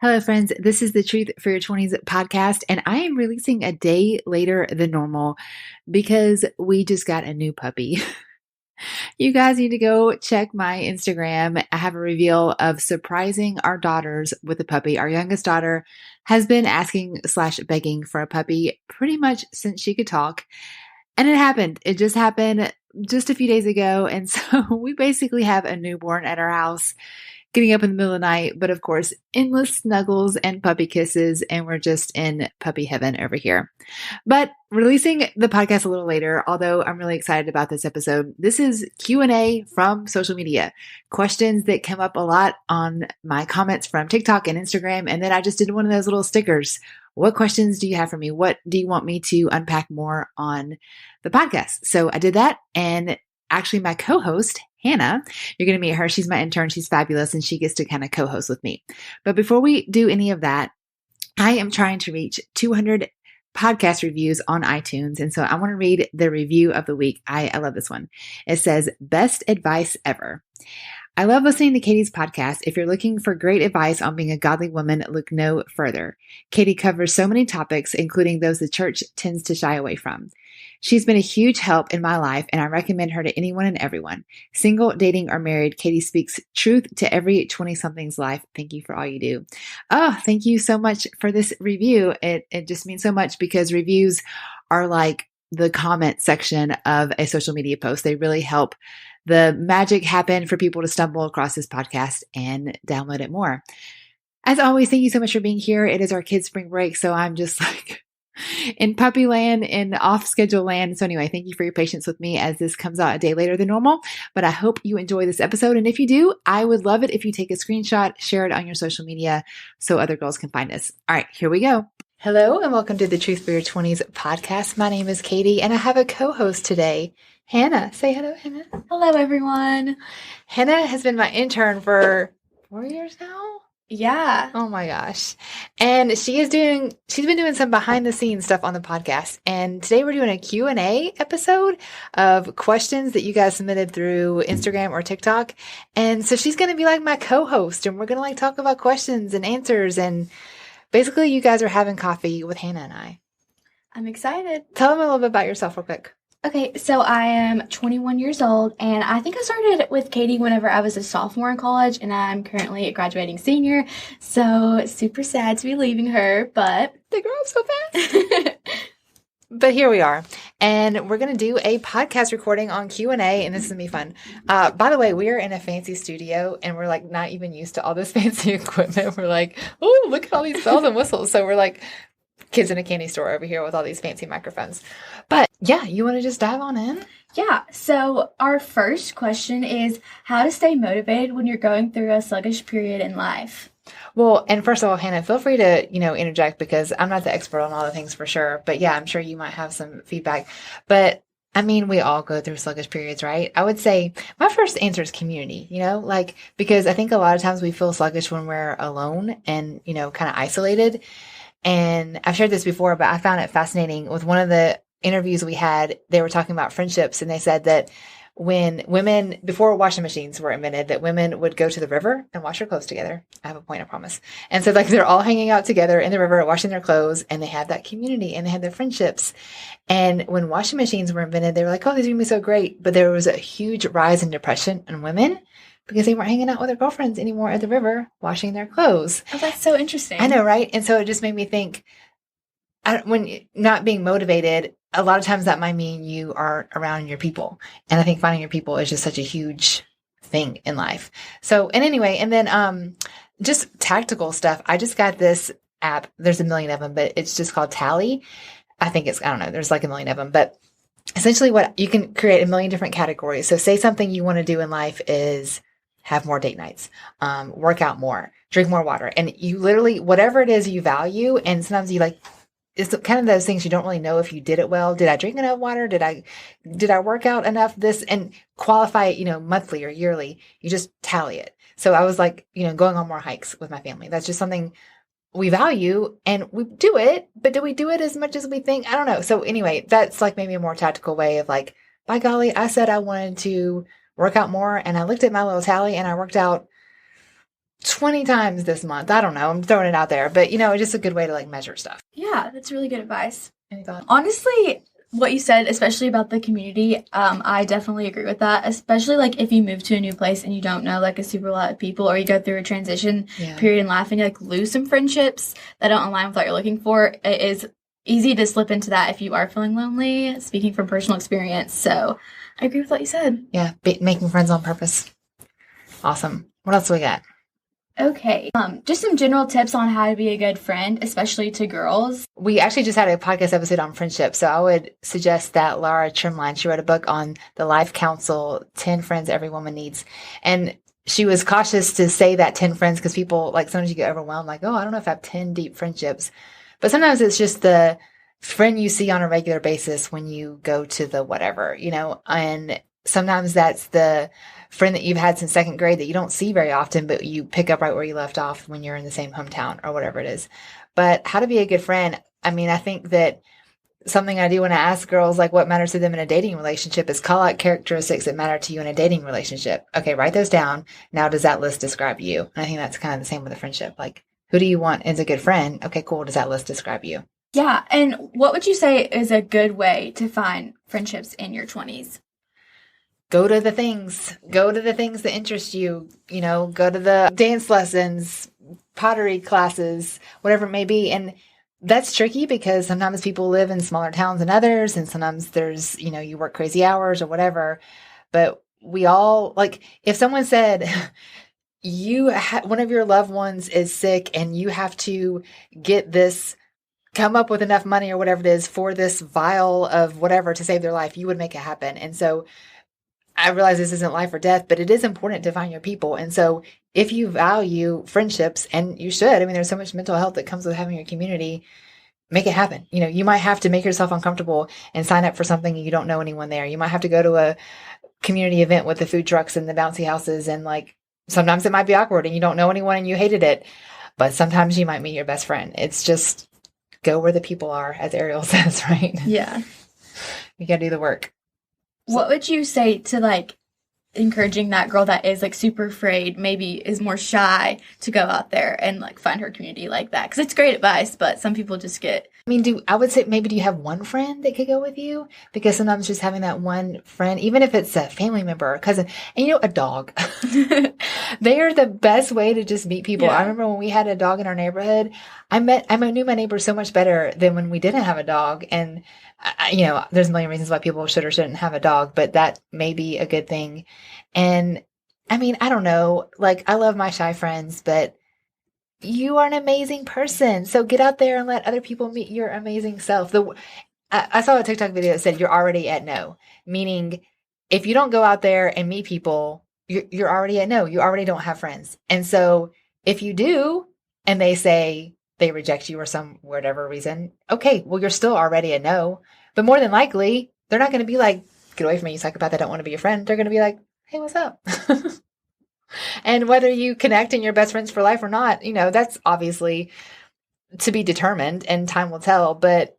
Hello, friends. This is the Truth for Your 20s podcast, and I am releasing a day later than normal because we just got a new puppy. You guys need to go check my Instagram. I have a reveal of surprising our daughters with a puppy. Our youngest daughter has been asking / begging for a puppy pretty much since she could talk. And it happened. It just happened just a few days ago. And so we basically have a newborn at our house getting up in the middle of the night, but of course, endless snuggles and puppy kisses, and we're just in puppy heaven over here. But releasing the podcast a little later, although I'm really excited about this episode. This is Q&A from social media, questions that come up a lot on my comments from TikTok and Instagram, and then I just did one of those little stickers. What questions do you have for me? What do you want me to unpack more on the podcast? So I did that, and actually my co-host, Hannah, you're going to meet her. She's my intern. She's fabulous, and she gets to kind of co-host with me. But before we do any of that, I am trying to reach 200 podcast reviews on iTunes. And so I want to read the review of the week. I love this one. It says, best advice ever. I love listening to Katie's podcast. If you're looking for great advice on being a godly woman, look no further. Katie covers so many topics, including those the church tends to shy away from. She's been a huge help in my life, and I recommend her to anyone and everyone. Single, dating, or married, Katie speaks truth to every 20-something's life. Thank you for all you do. Oh, thank you so much for this review. It just means so much because reviews are like the comment section of a social media post. They really help the magic happen for people to stumble across this podcast and download it more. As always, thank you so much for being here. It is our kids' spring break, so I'm just like in puppy land, in off schedule land. So anyway, thank you for your patience with me as this comes out a day later than normal, but I hope you enjoy this episode. And if you do, I would love it if you take a screenshot, share it on your social media so other girls can find us. All right, here we go. Hello, and welcome to the Truth for Your 20s podcast. My name is Katie, and I have a co-host today, Hannah. Say hello, Hannah. Hello, everyone. Hannah has been my intern for 4 years now. Yeah. Oh my gosh. And she's been doing some behind the scenes stuff on the podcast. And today we're doing a Q&A episode of questions that you guys submitted through Instagram or TikTok. And so she's going to be like my co-host, and we're going to like talk about questions and answers. And basically you guys are having coffee with Hannah and I. I'm excited. Tell them a little bit about yourself real quick. Okay, so I am 21 years old, and I think I started with Katie whenever I was a sophomore in college, and I'm currently a graduating senior, so super sad to be leaving her, but they grow up so fast. But here we are, and we're going to do a podcast recording on Q&A, and this is going to be fun. By the way, we are in a fancy studio, and we're like not even used to all this fancy equipment. We're like, oh, look at all these bells and whistles. So we're like kids in a candy store over here with all these fancy microphones. But yeah, you want to just dive on in? Yeah, so our first question is how to stay motivated when you're going through a sluggish period in life. Well, and first of all, Hannah, feel free to, interject because I'm not the expert on all the things for sure. But yeah, I'm sure you might have some feedback. But I mean, we all go through sluggish periods, right? I would say my first answer is community, because I think a lot of times we feel sluggish when we're alone and, kind of isolated. And I've shared this before, but I found it fascinating. With one of the interviews we had, they were talking about friendships, and they said that when women, before washing machines were invented, that women would go to the river and wash their clothes together. I have a point, I promise. And so they're all hanging out together in the river, washing their clothes, and they have that community and they have their friendships. And when washing machines were invented, they were like, oh, these are going to be so great. But there was a huge rise in depression in women because they weren't hanging out with their girlfriends anymore at the river, washing their clothes. Oh, that's so interesting. I know, right? And so it just made me think, when not being motivated, a lot of times that might mean you are around your people. And I think finding your people is just such a huge thing in life. So, and anyway, and then just tactical stuff. I just got this app. There's a million of them, but it's just called Tally. I don't know. There's like a million of them, but essentially what you can create a million different categories. So say something you want to do in life is have more date nights, work out more, drink more water. And you literally, whatever it is you value, and sometimes you it's kind of those things you don't really know if you did it well. Did I drink enough water? Did I work out enough? This, and qualify it, monthly or yearly. You just tally it. So I was like, going on more hikes with my family. That's just something we value and we do it, but do we do it as much as we think? I don't know. So anyway, that's like maybe a more tactical way of like, by golly, I said I wanted to work out more, and I looked at my little tally and I worked out 20 times this month. I don't know. I'm throwing it out there. But, it's just a good way to like measure stuff. Yeah, that's really good advice. Any thoughts? Honestly, what you said, especially about the community, I definitely agree with that. Especially like if you move to a new place and you don't know like a super lot of people, or you go through a transition period in life and you like lose some friendships that don't align with what you're looking for. It is easy to slip into that if you are feeling lonely, speaking from personal experience. So I agree with what you said. Yeah, making friends on purpose. Awesome. What else do we got? Okay. Just some general tips on how to be a good friend, especially to girls. We actually just had a podcast episode on friendship. So I would suggest that Laura Trimline, she wrote a book on the Life Council, 10 Friends Every Woman Needs. And she was cautious to say that 10 friends because people, like, sometimes you get overwhelmed, like, oh, I don't know if I have 10 deep friendships. But sometimes it's just the friend you see on a regular basis when you go to the whatever, and sometimes that's the friend that you've had since second grade that you don't see very often, but you pick up right where you left off when you're in the same hometown or whatever it is. But how to be a good friend? I mean, I think that something I do when I ask girls, like, what matters to them in a dating relationship is call out characteristics that matter to you in a dating relationship. Okay, write those down. Now, does that list describe you? And I think that's kind of the same with a friendship. Like, who do you want as a good friend? Okay, cool. Does that list describe you? Yeah. And what would you say is a good way to find friendships in your 20s? Go to the things that interest you, go to the dance lessons, pottery classes, whatever it may be. And that's tricky because sometimes people live in smaller towns than others. And sometimes there's, you work crazy hours or whatever. But we all, like, if someone said one of your loved ones is sick and you have to come up with enough money or whatever it is for this vial of whatever to save their life, you would make it happen. And so I realize this isn't life or death, but it is important to find your people. And so if you value friendships, and you should, I mean, there's so much mental health that comes with having a community, make it happen. You might have to make yourself uncomfortable and sign up for something and you don't know anyone there. You might have to go to a community event with the food trucks and the bouncy houses. And like, sometimes it might be awkward and you don't know anyone and you hated it, but sometimes you might meet your best friend. It's just go where the people are, as Ariel says, right? Yeah. You got to do the work. What would you say to like encouraging that girl that is like super afraid, maybe is more shy, to go out there and like find her community like that? Because it's great advice, but some people just get. I mean, I would say maybe do you have one friend that could go with you? Because sometimes just having that one friend, even if it's a family member or cousin, and a dog, they are the best way to just meet people. Yeah. I remember when we had a dog in our neighborhood, I knew my neighbor so much better than when we didn't have a dog. And there's a million reasons why people should or shouldn't have a dog, but that may be a good thing. And I mean, I don't know, like, I love my shy friends, but you are an amazing person. So get out there and let other people meet your amazing self. I saw a TikTok video that said you're already at no, meaning if you don't go out there and meet people, you're already at no. You already don't have friends. And so if you do, and they say they reject you or some whatever reason, okay, well, you're still already a no. But more than likely, they're not going to be like, get away from me, you psychopath, I don't want to be your friend. They're going to be like, hey, what's up? And whether you connect and you're best friends for life or not, that's obviously to be determined and time will tell. But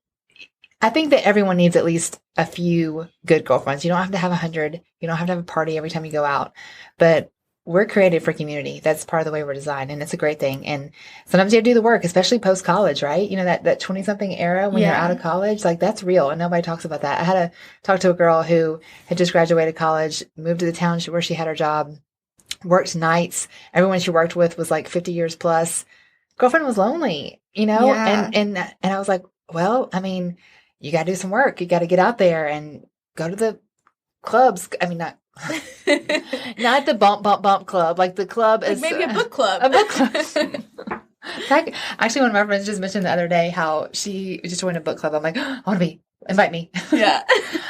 I think that everyone needs at least a few good girlfriends. You don't have to have 100. You don't have to have a party every time you go out. But we're created for community. That's part of the way we're designed, and it's a great thing. And sometimes you have to do the work, especially post-college, right? That 20-something era when you're out of college, like, that's real, and nobody talks about that. I had to talk to a girl who had just graduated college, moved to the town where she had her job, worked nights. Everyone she worked with was like 50 years plus. Girlfriend was lonely, Yeah. And I was like, well, I mean, you got to do some work. You got to get out there and go to the clubs. I mean, not the bump club. Like, the club is maybe a book club. A book club. Actually, one of my friends just mentioned the other day how she just joined a book club. I'm like, I want to be. Invite me. Yeah.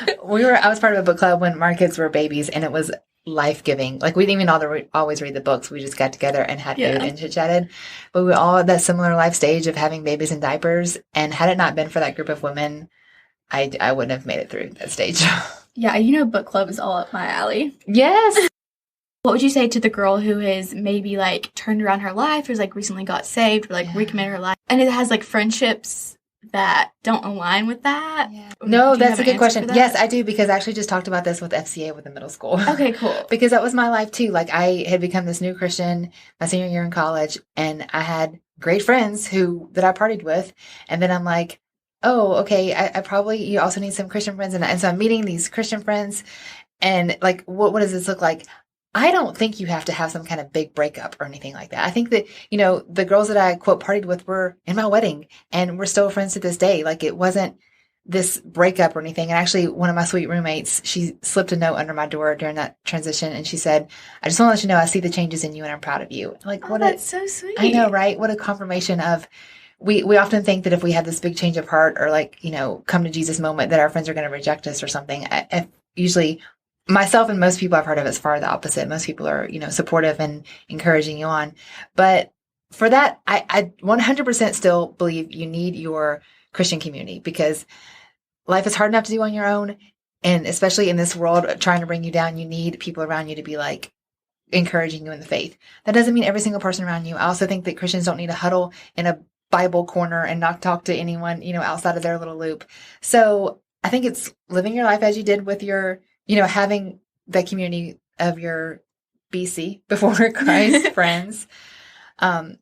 I was part of a book club when my kids were babies, and it was life-giving. Like, we didn't even always read the books. We just got together and had food and chit-chatted. But we were all at that similar life stage of having babies in diapers. And had it not been for that group of women, I wouldn't have made it through that stage. Yeah, book club is all up my alley. Yes. What would you say to the girl who is maybe like turned around her life, or like recently got saved, or like recommitted her life, and it has like friendships that don't align with that? Yeah. No, Do you that's have a an good answer question. for that? Yes, I do, because I actually just talked about this with FCA with the middle school. Okay, cool. Because that was my life too. Like, I had become this new Christian my senior year in college, and I had great friends that I partied with. And then I'm like, oh, okay, I probably, you also need some Christian friends. And so I'm meeting these Christian friends, and like, what does this look like? I don't think you have to have some kind of big breakup or anything like that. I think that, the girls that I quote partied with were in my wedding, and we're still friends to this day. Like, it wasn't this breakup or anything. And actually, one of my sweet roommates, she slipped a note under my door during that transition, and she said, I just want to let you know I see the changes in you and I'm proud of you. Like, oh, that's so sweet. I know, right? What a confirmation of, we often think that if we have this big change of heart, or like, come to Jesus moment, that our friends are going to reject us or something. Usually, myself and most people I've heard of, it's far the opposite. Most people are, supportive and encouraging you on. But for that, I 100% still believe you need your Christian community, because life is hard enough to do on your own. And especially in this world trying to bring you down, you need people around you to be like encouraging you in the faith. That doesn't mean every single person around you. I also think that Christians don't need to huddle in a Bible corner and not talk to anyone, outside of their little loop. So I think it's living your life as you did with your, having the community of your BC, before Christ friends,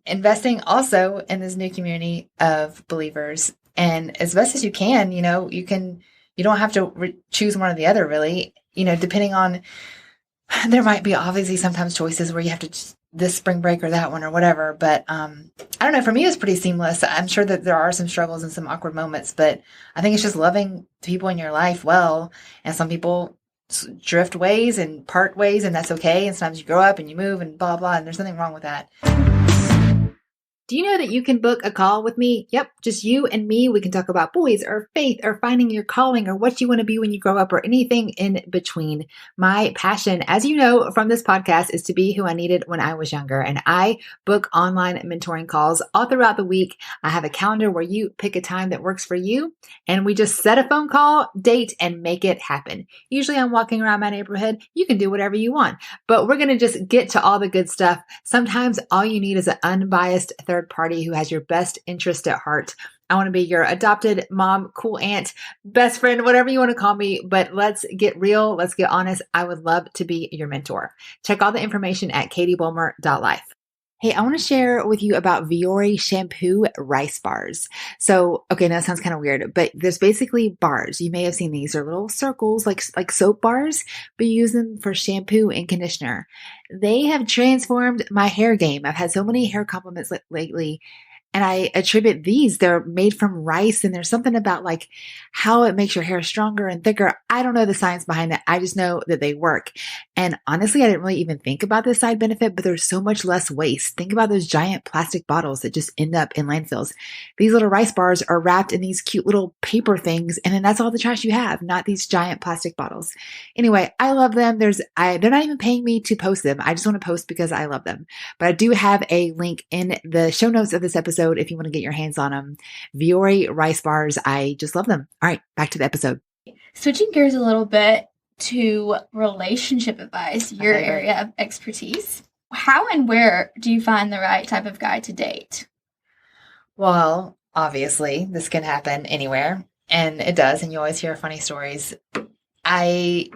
investing also in this new community of believers. And as best as you can, you don't have to choose one or the other, really, depending on, there might be obviously sometimes choices where you have to this spring break or that one or whatever. But I don't know. For me, it's pretty seamless. I'm sure that there are some struggles and some awkward moments, but I think it's just loving the people in your life well. And some people drift ways and part ways, and that's okay. And sometimes you grow up and you move and blah, blah, and there's nothing wrong with that. Do you know that you can book a call with me? Yep, just you and me. We can talk about boys or faith or finding your calling or what you want to be when you grow up or anything in between. My passion, as you know from this podcast, is to be who I needed when I was younger. And I book online mentoring calls all throughout the week. I have a calendar where you pick a time that works for you, and we just set a phone call, date, and make it happen. Usually I'm walking around my neighborhood. You can do whatever you want, but we're going to just get to all the good stuff. Sometimes all you need is an unbiased third party who has your best interest at heart. I want to be your adopted mom, cool aunt, best friend, whatever you want to call me, but let's get real. Let's get honest. I would love to be your mentor. Check all the information at katiebulmer.life. Hey, I want to share with you about Viori shampoo rice bars. So, okay, that sounds kind of weird, but there's basically bars. You may have seen these. They're little circles like soap bars, but you use them for shampoo and conditioner. They have transformed my hair game. I've had so many hair compliments lately. And I attribute they're made from rice, and there's something about like how it makes your hair stronger and thicker. I don't know the science behind it. I just know that they work. And honestly, I didn't really even think about this side benefit, but there's so much less waste. Think about those giant plastic bottles that just end up in landfills. These little rice bars are wrapped in these cute little paper things, and then that's all the trash you have, not these giant plastic bottles. Anyway, I love them. They're not even paying me to post them. I just want to post because I love them. But I do have a link in the show notes of this episode if you want to get your hands on them. Viori Rice bars. I just love them. All right, back to the episode. Switching gears a little bit to relationship advice, your area of expertise. How and where do you find the right type of guy to date? Well, obviously, this can happen anywhere, and it does, and you always hear funny stories. There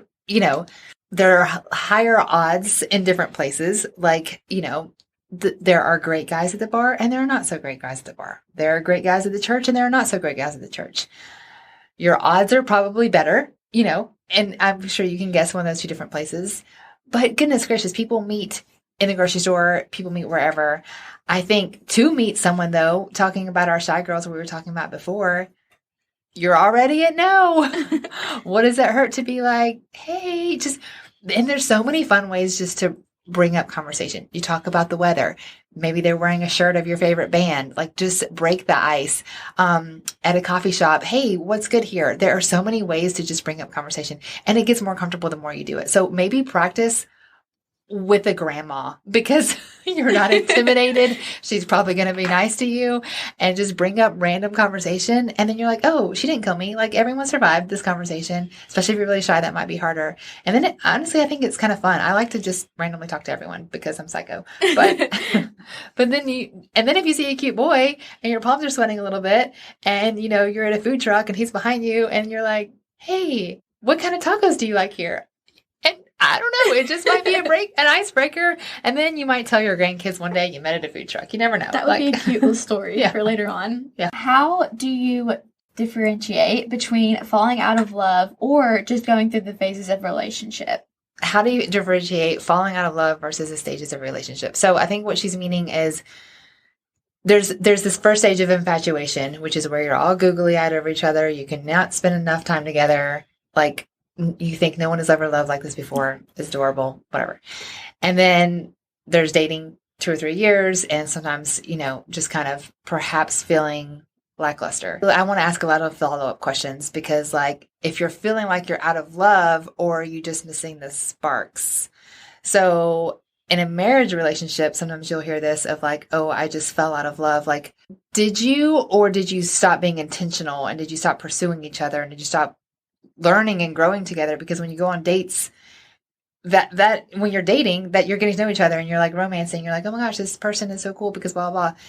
are higher odds in different places. Like, there are great guys at the bar, and there are not so great guys at the bar. There are great guys at the church, and there are not so great guys at the church. Your odds are probably better, and I'm sure you can guess one of those two different places. But goodness gracious, people meet in the grocery store, people meet wherever. I think to meet someone, though, talking about our shy girls we were talking about before, you're already at no. What does it hurt to be like, hey, and there's so many fun ways just to bring up conversation. You talk about the weather. Maybe they're wearing a shirt of your favorite band. Like, just break the ice. At a coffee shop, hey, what's good here? There are so many ways to just bring up conversation, and it gets more comfortable the more you do it. So maybe practice with a grandma, because You're not intimidated. She's probably going to be nice to you and just bring up random conversation. And then you're like, oh, she didn't kill me. Like everyone survived this conversation, especially if you're really shy, that might be harder. And then honestly, I think it's kind of fun. I like to just randomly talk to everyone because I'm psycho. But, but then if you see a cute boy and your palms are sweating a little bit and, you're at a food truck and he's behind you and you're like, hey, what kind of tacos do you like here? And I don't know. It just might be an icebreaker. And then you might tell your grandkids one day you met at a food truck. You never know. That would be a cute little story for later on. Yeah. How do you differentiate between falling out of love or just going through the phases of relationship? How do you differentiate falling out of love versus the stages of relationship? So I think what she's meaning is there's this first stage of infatuation, which is where you're all googly-eyed over each other. You cannot spend enough time together. Like, you think no one has ever loved like this before. It's adorable, whatever. And then there's dating 2 or 3 years and sometimes, just kind of perhaps feeling lackluster. I want to ask a lot of follow-up questions because like if you're feeling like you're out of love or are you just missing the sparks? So in a marriage relationship, sometimes you'll hear this of like, oh, I just fell out of love. Like, did you stop being intentional and did you stop pursuing each other and did you stop learning and growing together? Because when you go on dates, that when you're dating, that you're getting to know each other and you're like romancing, you're like, oh my gosh, this person is so cool because blah, blah, blah.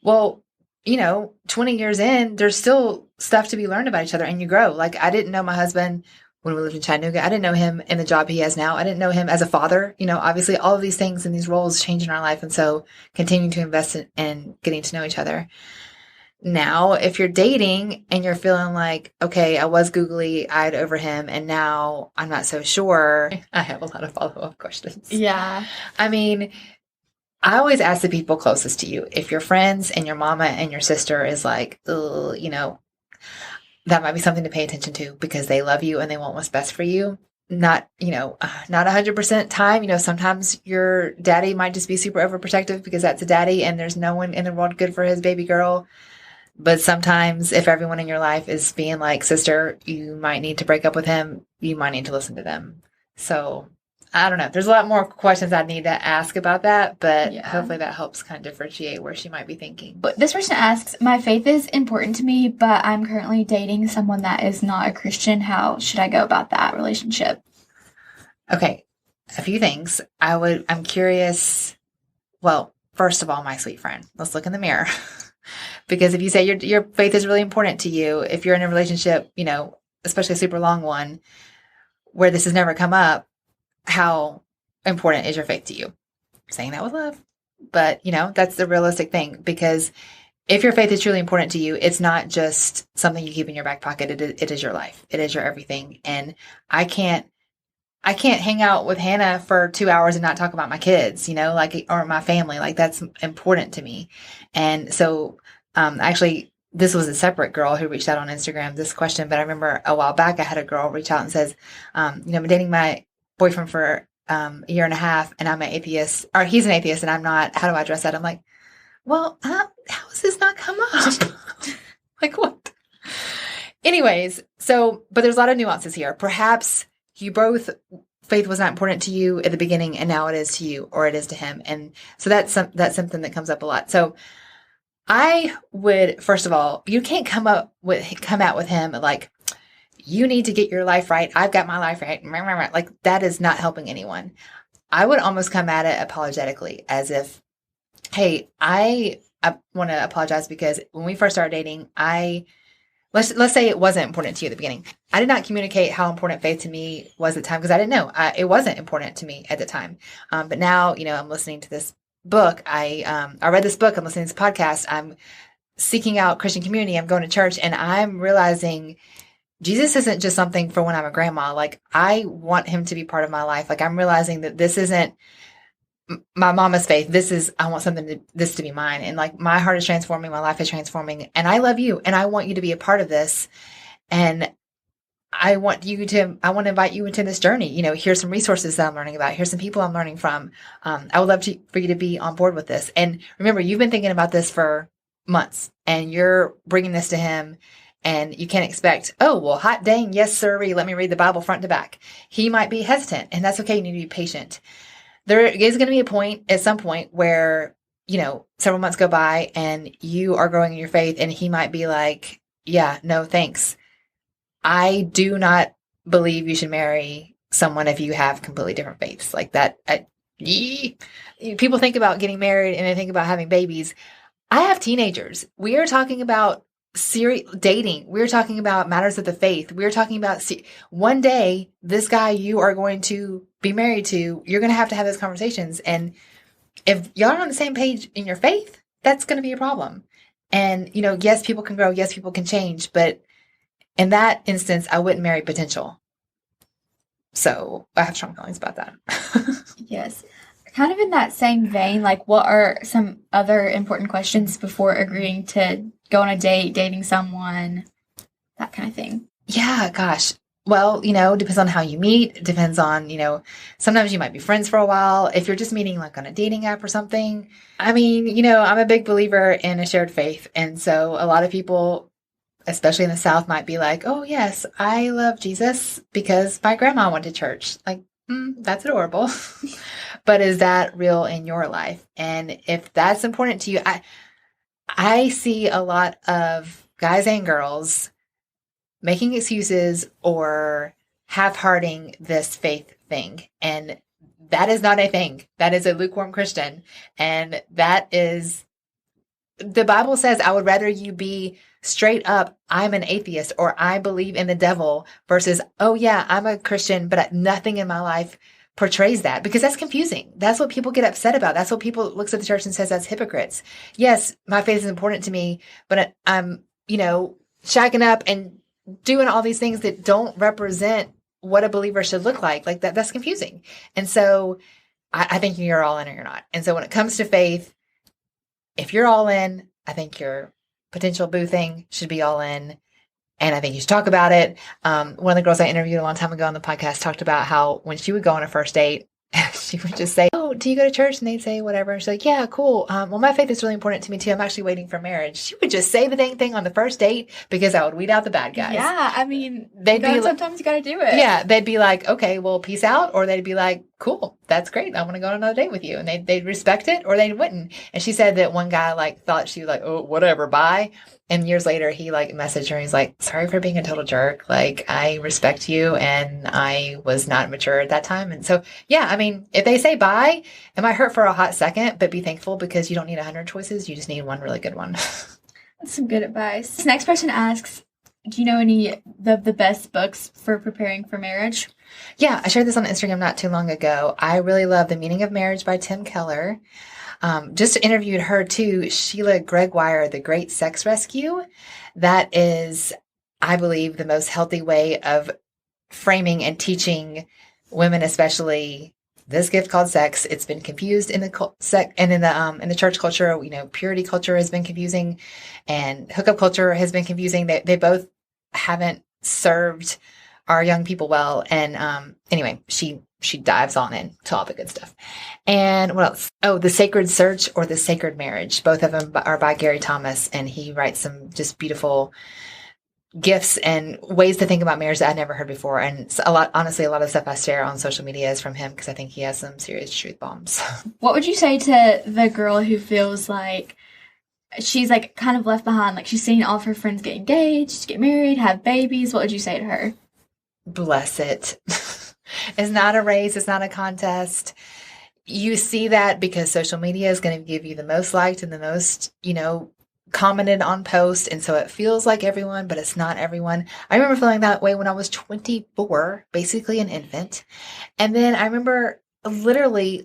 Well, 20 years in, there's still stuff to be learned about each other and you grow. Like I didn't know my husband when we lived in Chattanooga. I didn't know him in the job he has now. I didn't know him as a father. Obviously all of these things and these roles change in our life. And so continuing to invest in getting to know each other. Now, if you're dating and you're feeling like, okay, I was googly-eyed over him and now I'm not so sure, I have a lot of follow-up questions. Yeah. I mean, I always ask the people closest to you, if your friends and your mama and your sister is like, that might be something to pay attention to because they love you and they want what's best for you. Not 100% time. Sometimes your daddy might just be super overprotective because that's a daddy and there's no one in the world good for his baby girl. But sometimes if everyone in your life is being like, sister, you might need to break up with him. You might need to listen to them. So I don't know. There's a lot more questions I need to ask about that, but hopefully that helps kind of differentiate where she might be thinking. But this person asks, my faith is important to me, but I'm currently dating someone that is not a Christian. How should I go about that relationship? Okay. A few things. I'm curious. Well, first of all, my sweet friend, let's look in the mirror. Because if you say your faith is really important to you, if you're in a relationship, especially a super long one, where this has never come up, how important is your faith to you? I'm saying that with love. But, that's the realistic thing. Because if your faith is truly important to you, it's not just something you keep in your back pocket. It is your life. It is your everything. And I can't hang out with Hannah for 2 hours and not talk about my kids, or my family. Like that's important to me. And so, actually this was a separate girl who reached out on Instagram, this question, but I remember a while back, I had a girl reach out and says, I've been dating my boyfriend for, a year and a half and I'm an atheist or he's an atheist and I'm not. How do I address that? I'm like, well, how has this not come up? Like what? Anyways. So, but there's a lot of nuances here. Perhaps you both faith was not important to you at the beginning and now it is to you or it is to him. And so that's something that comes up a lot. So I would, first of all, you can't come out with him like, you need to get your life right. I've got my life right. Like that is not helping anyone. I would almost come at it apologetically as if, hey, I want to apologize because when we first started dating, let's say it wasn't important to you at the beginning. I did not communicate how important faith to me was at the time because I didn't know. It wasn't important to me at the time. But now, I'm listening to this book. I read this book. I'm listening to this podcast. I'm seeking out Christian community. I'm going to church and I'm realizing Jesus isn't just something for when I'm a grandma. Like I want him to be part of my life. Like I'm realizing that this isn't my mama's faith. I want this to be mine. And like my heart is transforming. My life is transforming and I love you and I want you to be a part of this. And I want to invite you into this journey. Here's some resources that I'm learning about. Here's some people I'm learning from. I would love for you to be on board with this. And remember, you've been thinking about this for months and you're bringing this to him and you can't expect, oh, well, hot dang. Yes, sirree. Let me read the Bible front to back. He might be hesitant and that's okay. You need to be patient. there is going to be a point at some point where, several months go by and you are growing in your faith and he might be like, yeah, no, thanks. I do not believe you should marry someone if you have completely different faiths like that. People think about getting married and they think about having babies. I have teenagers. We are talking about serious dating. We're talking about matters of the faith. We're talking about one day, this guy you are going to be married to, you're going to have those conversations. And if y'all are on the same page in your faith, that's going to be a problem. And, yes, people can grow. Yes, people can change. But in that instance, I wouldn't marry potential. So I have strong feelings about that. Yes. Kind of in that same vein, like what are some other important questions before agreeing to go on a date, dating someone, that kind of thing? Yeah, gosh. Well, depends on how you meet. It depends on, sometimes you might be friends for a while. If you're just meeting like on a dating app or something. I mean, I'm a big believer in a shared faith. And so a lot of people, especially in the South, might be like, oh, yes, I love Jesus because my grandma went to church. Like, that's adorable. But is that real in your life? And if that's important to you, I see a lot of guys and girls making excuses or half-hearting this faith thing. And that is not a thing. That is a lukewarm Christian. And that is, the Bible says, I would rather you be straight up, I'm an atheist or I believe in the devil versus, oh yeah, I'm a Christian, but nothing in my life portrays that, because that's confusing. That's what people get upset about. That's what people looks at the church and says that's hypocrites. Yes, my faith is important to me, but I'm, shacking up and doing all these things that don't represent what a believer should look like. Like that's confusing. And so I think you're all in or you're not. And so when it comes to faith, if you're all in, I think your potential boo thing should be all in. And I think you should talk about it. One of the girls I interviewed a long time ago on the podcast talked about how when she would go on a first date, she would just say, oh, do you go to church? And they'd say whatever. And she's like, yeah, cool. Well, my faith is really important to me too. I'm actually waiting for marriage. She would just say the dang thing on the first date because I would weed out the bad guys. Yeah, I mean, sometimes you got to do it. Yeah, they'd be like, okay, well, peace out. Or they'd be like, cool, that's great. I want to go on another date with you. And they'd respect it or they wouldn't. And she said that one guy thought she was like, oh, whatever, bye. And years later, he messaged her. He's like, sorry for being a total jerk. I respect you. And I was not mature at that time. And so, yeah, I mean, if they say bye, it might hurt for a hot second, but be thankful because you don't need 100 choices. You just need one really good one. That's some good advice. This next person asks, do you know any of the best books for preparing for marriage? Yeah, I shared this on Instagram not too long ago. I really love The Meaning of Marriage by Tim Keller. Just interviewed her too, Sheila Gregoire, The Great Sex Rescue. That is, I believe, the most healthy way of framing and teaching women, especially this gift called sex. It's been confused in the in the church culture. Purity culture has been confusing, and hookup culture has been confusing. They both haven't served our young people well. And anyway, she dives on into all the good stuff. And what else? Oh, The Sacred Search or The Sacred Marriage. Both of them are by Gary Thomas, and he writes some just beautiful gifts and ways to think about marriage that I'd never heard before. And honestly, a lot of stuff I share on social media is from him because I think he has some serious truth bombs. What would you say to the girl who feels like she's kind of left behind? She's seeing all of her friends get engaged, get married, have babies. What would you say to her? Bless it. It's not a race. It's not a contest. You see that because social media is going to give you the most liked and the most, commented on posts. And so it feels like everyone, but it's not everyone. I remember feeling that way when I was 24, basically an infant. And then I remember literally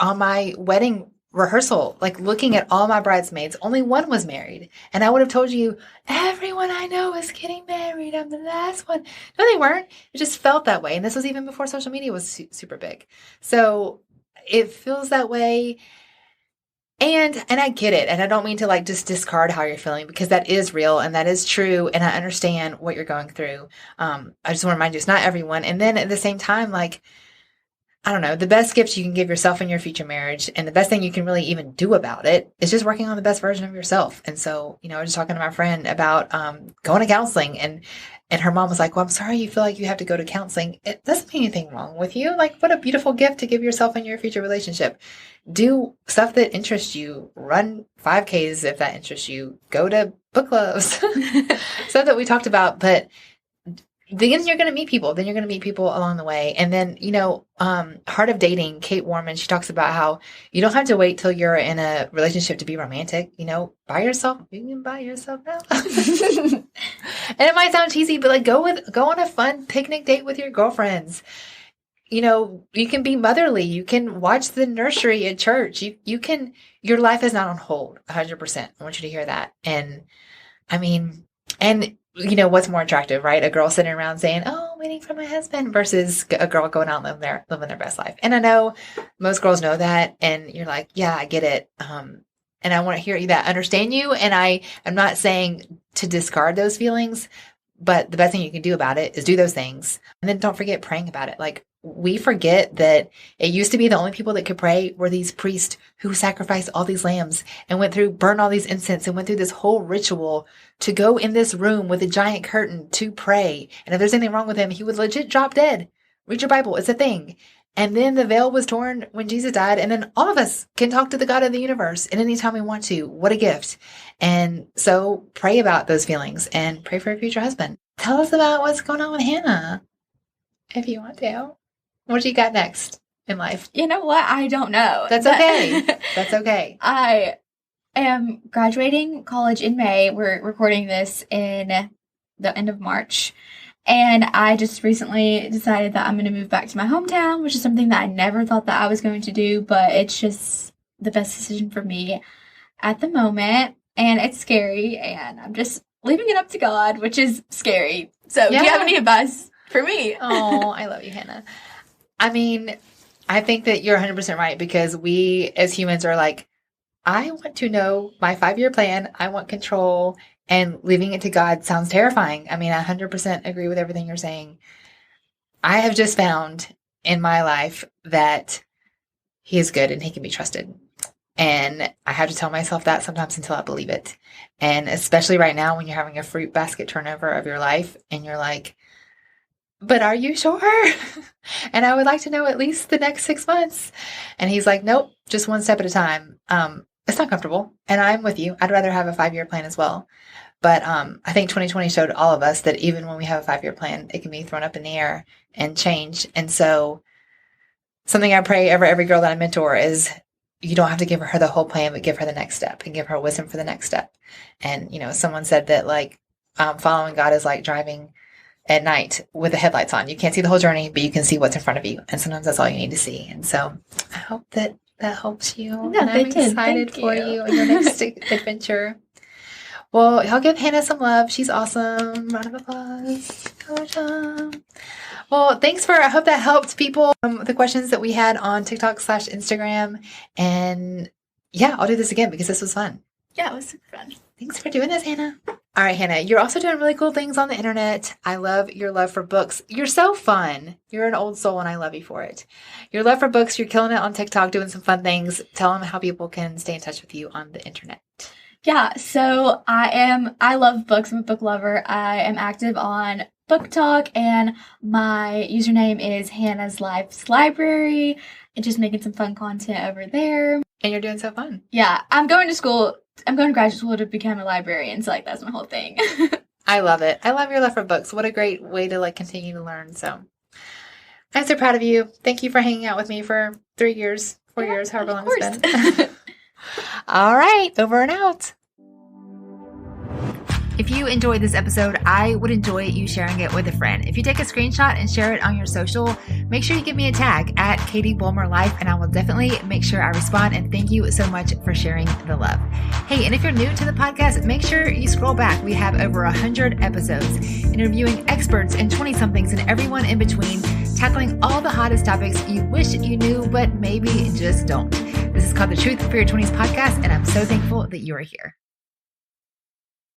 on my wedding rehearsal, looking at all my bridesmaids, only one was married. And I would have told you, everyone I know is getting married. I'm the last one. No, they weren't. It just felt that way. And this was even before social media was super big. So it feels that way. And I get it. And I don't mean to just discard how you're feeling, because that is real and that is true. And I understand what you're going through. I just want to remind you, it's not everyone. And then at the same time, I don't know, the best gift you can give yourself in your future marriage, and the best thing you can really even do about it, is just working on the best version of yourself. And so, I was just talking to my friend about going to counseling, and And her mom was like, well, I'm sorry you feel like you have to go to counseling. It doesn't mean anything wrong with you. Like, what a beautiful gift to give yourself in your future relationship. Do stuff that interests you. Run 5Ks if that interests you. Go to book clubs. Stuff that we talked about. But then you're going to meet people. Then you're going to meet people along the way. And then, Heart of Dating, Kate Warman, she talks about how you don't have to wait till you're in a relationship to be romantic. Buy yourself. You can buy yourself now. And it might sound cheesy, but like go on a fun picnic date with your girlfriends. You can be motherly. You can watch the nursery at church. Your life is not on hold 100%. I want you to hear that. And what's more attractive, right? A girl sitting around saying, oh, I'm waiting for my husband versus a girl going out and living their best life. And I know most girls know that. And you're like, yeah, I get it. And I want to hear that, understand you. And I'm not saying to discard those feelings, but the best thing you can do about it is do those things. And then don't forget praying about it. Like, we forget that it used to be the only people that could pray were these priests who sacrificed all these lambs and burned all these incense and went through this whole ritual to go in this room with a giant curtain to pray. And if there's anything wrong with him, he would legit drop dead. Read your Bible. It's a thing. And then the veil was torn when Jesus died. And then all of us can talk to the God of the universe at any time we want to. What a gift. And so pray about those feelings and pray for a future husband. Tell us about what's going on with Hannah, if you want to. What do you got next in life? You know what? I don't know. That's okay. That's okay. I am graduating college in May. We're recording this in the end of March. And I just recently decided that I'm going to move back to my hometown, which is something that I never thought that I was going to do, but it's just the best decision for me at the moment. And it's scary, and I'm just leaving it up to God, which is scary. So do you have any advice for me? Oh, I love you, Hannah. I think that you're 100% right, because we as humans are like, I want to know my 5-year plan. I want control. And leaving it to God sounds terrifying. I 100% agree with everything you're saying. I have just found in my life that He is good and He can be trusted. And I have to tell myself that sometimes until I believe it. And especially right now when you're having a fruit basket turnover of your life and you're like, but are you sure? And I would like to know at least the next 6 months. And He's like, nope, just one step at a time. It's not comfortable. And I'm with you. I'd rather have a 5-year plan as well. But I think 2020 showed all of us that even when we have a 5-year plan, it can be thrown up in the air and change. And so something I pray every girl that I mentor is, you don't have to give her the whole plan, but give her the next step and give her wisdom for the next step. And, someone said that following God is like driving at night with the headlights on. You can't see the whole journey, but you can see what's in front of you. And sometimes that's all you need to see. And so I hope that helps you. No, and I'm excited for you in your next adventure. Well, y'all give Hannah some love. She's awesome. Round of applause. Well, thanks I hope that helped people. The questions that we had on TikTok/Instagram. And yeah, I'll do this again because this was fun. Yeah, it was super fun. Thanks for doing this, Hannah. All right, Hannah, you're also doing really cool things on the internet. I love your love for books. You're so fun. You're an old soul, and I love you for it. Your love for books, you're killing it on TikTok, doing some fun things. Tell them how people can stay in touch with you on the internet. Yeah, so I love books. I'm a book lover. I am active on Book Talk, and my username is Hannah's Life's Library, and just making some fun content over there. And you're doing so fun. Yeah, I'm going to graduate school to become a librarian, so that's my whole thing. I love it. I love your love for books. What a great way to continue to learn. So I'm so proud of you. Thank you for hanging out with me for 3 years, 4 years, however long it's been. All right, over and out. If you enjoyed this episode, I would enjoy you sharing it with a friend. If you take a screenshot and share it on your social, make sure you give me a tag at Katie Bulmer Life, and I will definitely make sure I respond. And thank you so much for sharing the love. Hey, and if you're new to the podcast, make sure you scroll back. We have over 100 episodes interviewing experts and 20-somethings and everyone in between, tackling all the hottest topics you wish you knew, but maybe just don't. This is called the Truth for Your 20s podcast, and I'm so thankful that you are here.